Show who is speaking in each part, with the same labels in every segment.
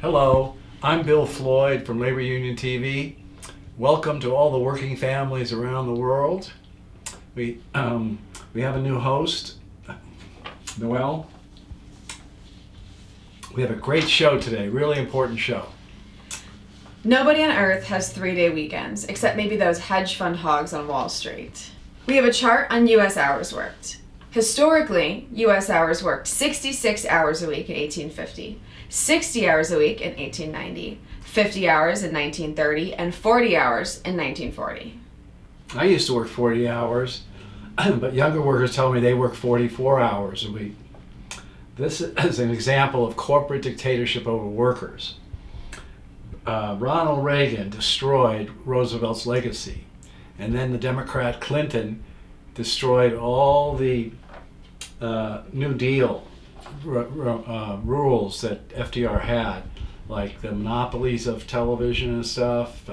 Speaker 1: Hello, I'm Bill Floyd from Labor Union TV. Welcome to all the working families around the world. We have a new host, Noel. We have a great show today, really important show.
Speaker 2: Nobody on earth has 3-day weekends, except maybe those hedge fund hogs on Wall Street. We have a chart on U.S. hours worked. Historically, U.S. hours worked 66 hours a week in 1850, 60 hours a week in 1890, 50 hours in 1930, and 40 hours in 1940.
Speaker 1: I used to work 40 hours, but younger workers tell me they work 44 hours a week. This is an example of corporate dictatorship over workers. Ronald Reagan destroyed Roosevelt's legacy, and then the Democrat Clinton destroyed all the New Deal rules that FDR had, like the monopolies of television and stuff.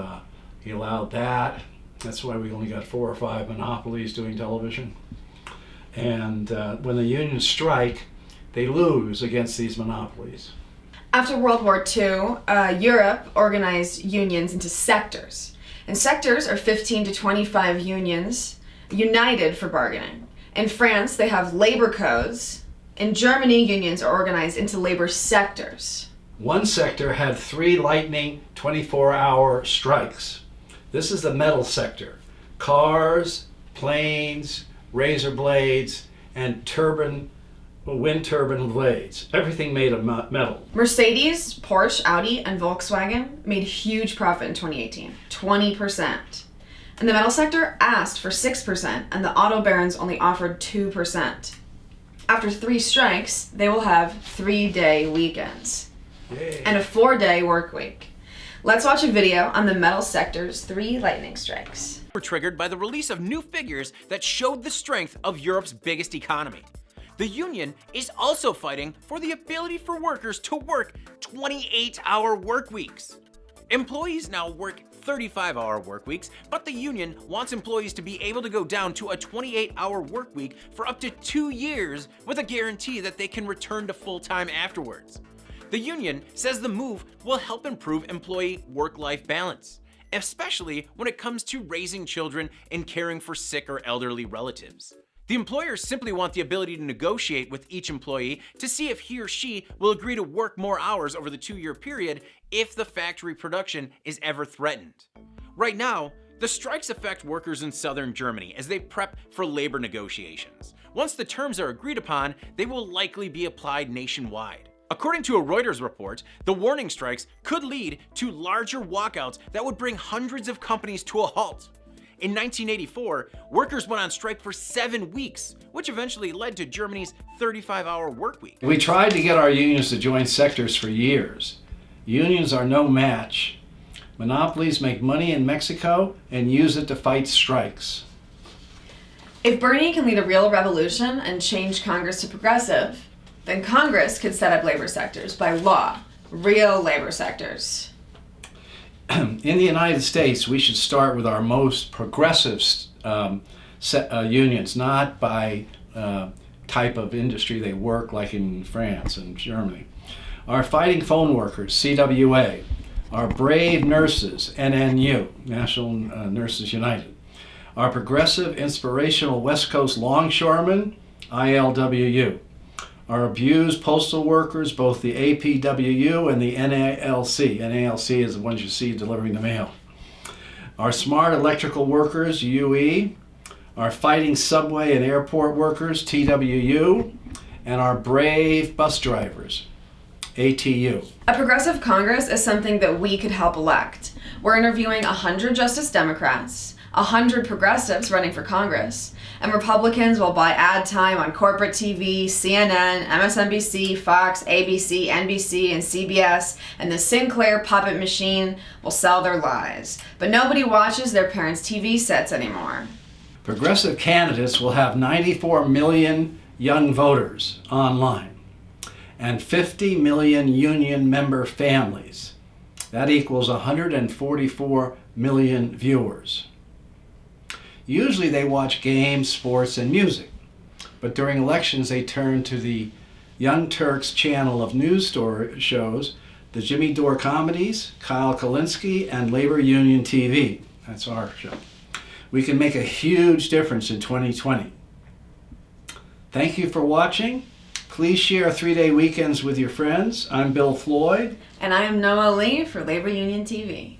Speaker 1: He allowed that. That's why we only got 4 or 5 monopolies doing television. And when the unions strike, they lose against these monopolies.
Speaker 2: After World War II, Europe organized unions into sectors. And sectors are 15 to 25 unions united for bargaining. In France, they have labor codes. In Germany, unions are organized into labor sectors.
Speaker 1: One sector had 3 lightning 24-hour strikes. This is the metal sector. Cars, planes, razor blades, and wind turbine blades. Everything made of metal.
Speaker 2: Mercedes, Porsche, Audi, and Volkswagen made huge profit in 2018, 20%. And the metal sector asked for 6%, and the auto barons only offered 2%. After 3 strikes, they will have 3-day weekends.
Speaker 1: Yay.
Speaker 2: And a 4-day work week. Let's watch a video on the metal sector's 3 lightning strikes.
Speaker 3: Were triggered by the release of new figures that showed the strength of Europe's biggest economy. The union is also fighting for the ability for workers to work 28-hour work weeks. Employees now work 35-hour work weeks, but the union wants employees to be able to go down to a 28-hour work week for up to 2 years with a guarantee that they can return to full-time afterwards. The union says the move will help improve employee work-life balance, especially when it comes to raising children and caring for sick or elderly relatives. The employers simply want the ability to negotiate with each employee to see if he or she will agree to work more hours over the 2-year period if the factory production is ever threatened. Right now, the strikes affect workers in southern Germany as they prep for labor negotiations. Once the terms are agreed upon, they will likely be applied nationwide. According to a Reuters report, the warning strikes could lead to larger walkouts that would bring hundreds of companies to a halt. In 1984, workers went on strike for 7 weeks, which eventually led to Germany's 35-hour work week.
Speaker 1: We tried to get our unions to join sectors for years. Unions are no match. Monopolies make money in Mexico and use it to fight strikes.
Speaker 2: If Bernie can lead a real revolution and change Congress to progressive, then Congress could set up labor sectors by law, real labor sectors.
Speaker 1: In the United States, we should start with our most progressive unions, not by type of industry they work, like in France and Germany. Our fighting phone workers, CWA, our brave nurses, NNU, National Nurses United, our progressive, inspirational West Coast longshoremen, ILWU, our abused postal workers, both the APWU and the NALC. NALC is the ones you see delivering the mail. Our smart electrical workers, UE, our fighting subway and airport workers, TWU, and our brave bus drivers, ATU.
Speaker 2: A progressive Congress is something that we could help elect. We're interviewing 100 Justice Democrats, 100 progressives running for Congress, and Republicans will buy ad time on corporate TV, CNN, MSNBC, Fox, ABC, NBC, and CBS, and the Sinclair puppet machine will sell their lies. But nobody watches their parents' TV sets anymore.
Speaker 1: Progressive candidates will have 94 million young voters online and 50 million union member families. That equals 144 million viewers. Usually they watch games, sports, and music, but during elections they turn to the Young Turks channel of news shows the Jimmy Dore Comedies, Kyle Kalinske, and Labor Union TV. That's our show. We can make a huge difference in 2020. Thank you for watching. Please share 3-day weekends with your friends. I'm Bill Floyd.
Speaker 2: And I am Noah Lee for Labor Union TV.